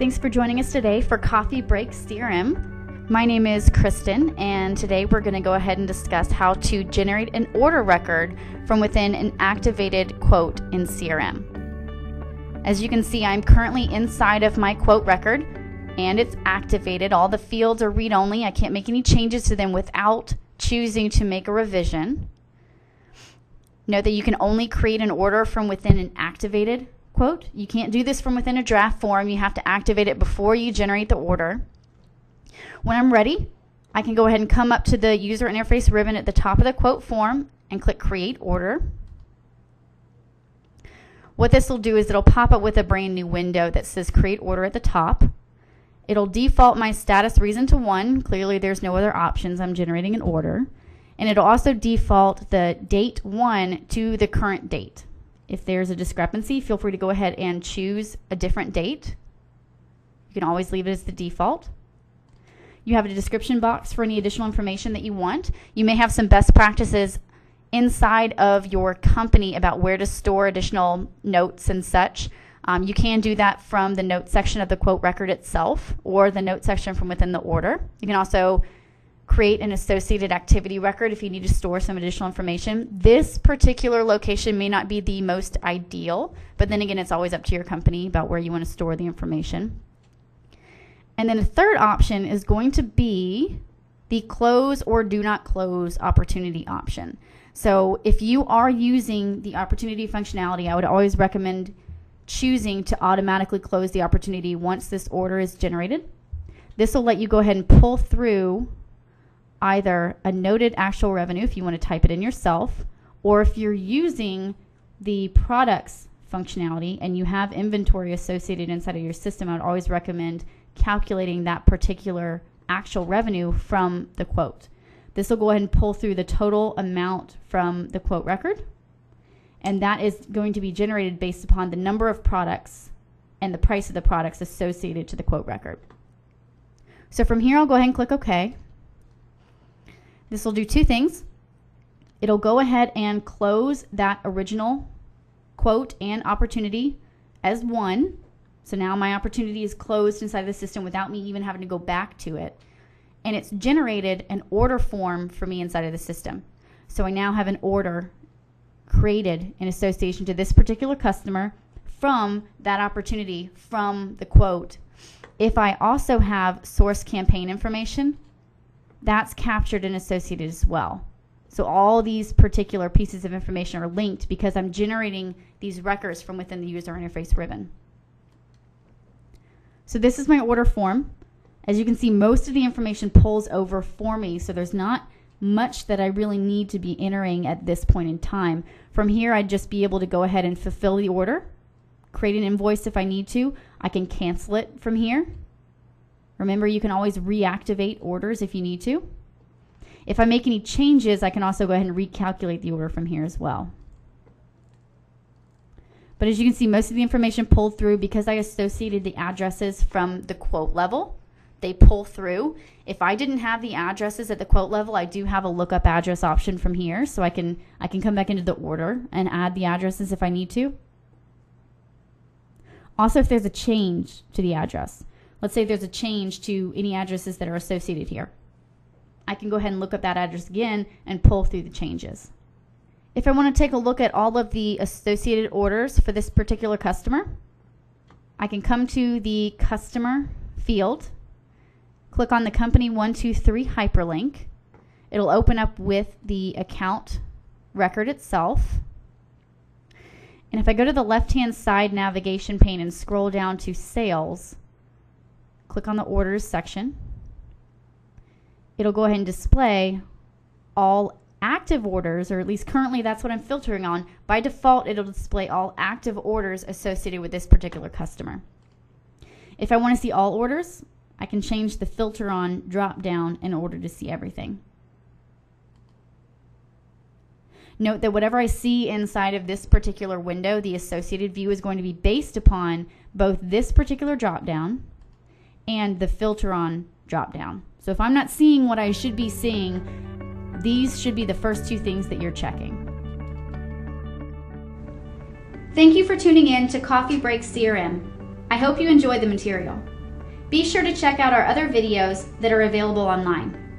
Thanks for joining us today for Coffee Break CRM. My name is Kristen, and today we're going to go ahead and discuss how to generate an order record from within an activated quote in CRM. As you can see, I'm currently inside of my quote record, and it's activated. All the fields are read-only. I can't make any changes to them without choosing to make a revision. Note that you can only create an order from within an activated quote. You can't do this from within a draft form. You have to activate it before you generate the order. When I'm ready, I can go ahead and come up to the user interface ribbon at the top of the quote form and click Create Order. What this will do is it'll pop up with a brand new window that says Create Order at the top. It'll default my status reason to 1. Clearly there's no other options. I'm generating an order. And it'll also default the date 1 to the current date. If there's a discrepancy, feel free to go ahead and choose a different date. You can always leave it as the default. You have a description box for any additional information that you want. You may have some best practices inside of your company about where to store additional notes and such. You can do that from the notes section of the quote record itself or the notes section from within the order. You can also create an associated activity record if you need to store some additional information. This particular location may not be the most ideal, but then again, it's always up to your company about where you want to store the information. And then the third option is going to be the close or do not close opportunity option. So if you are using the opportunity functionality, I would always recommend choosing to automatically close the opportunity once this order is generated. This will let you go ahead and pull through either a noted actual revenue if you want to type it in yourself, or if you're using the products functionality and you have inventory associated inside of your system, I would always recommend calculating that particular actual revenue from the quote. This will go ahead and pull through the total amount from the quote record, and that is going to be generated based upon the number of products and the price of the products associated to the quote record. So from here, I'll go ahead and click OK. This will do two things. It'll go ahead and close that original quote and opportunity as one. So now my opportunity is closed inside the system without me even having to go back to it. And it's generated an order form for me inside of the system. So I now have an order created in association to this particular customer from that opportunity from the quote. If I also have source campaign information, that's captured and associated as well. So all these particular pieces of information are linked because I'm generating these records from within the user interface ribbon. So this is my order form. As you can see, most of the information pulls over for me, so there's not much that I really need to be entering at this point in time. From here, I'd just be able to go ahead and fulfill the order, create an invoice if I need to. I can cancel it from here. Remember, you can always reactivate orders if you need to. If I make any changes, I can also go ahead and recalculate the order from here as well. But as you can see, most of the information pulled through because I associated the addresses from the quote level. They pull through. If I didn't have the addresses at the quote level, I do have a lookup address option from here, so I can come back into the order and add the addresses if I need to. Also, if there's a change to the address, let's say there's a change to any addresses that are associated here, I can go ahead and look up that address again and pull through the changes. If I want to take a look at all of the associated orders for this particular customer, I can come to the customer field, click on the company 123 hyperlink. It'll open up with the account record itself. And if I go to the left-hand side navigation pane and scroll down to sales, click on the orders section, it'll go ahead and display all active orders, or at least currently that's what I'm filtering on. By default, it'll display all active orders associated with this particular customer. If I want to see all orders, I can change the filter on drop down in order to see everything. Note that whatever I see inside of this particular window, the associated view is going to be based upon both this particular drop down and the filter on drop down. So if I'm not seeing what I should be seeing, these should be the first two things that you're checking. Thank you for tuning in to Coffee Break CRM. I hope you enjoyed the material. Be sure to check out our other videos that are available online.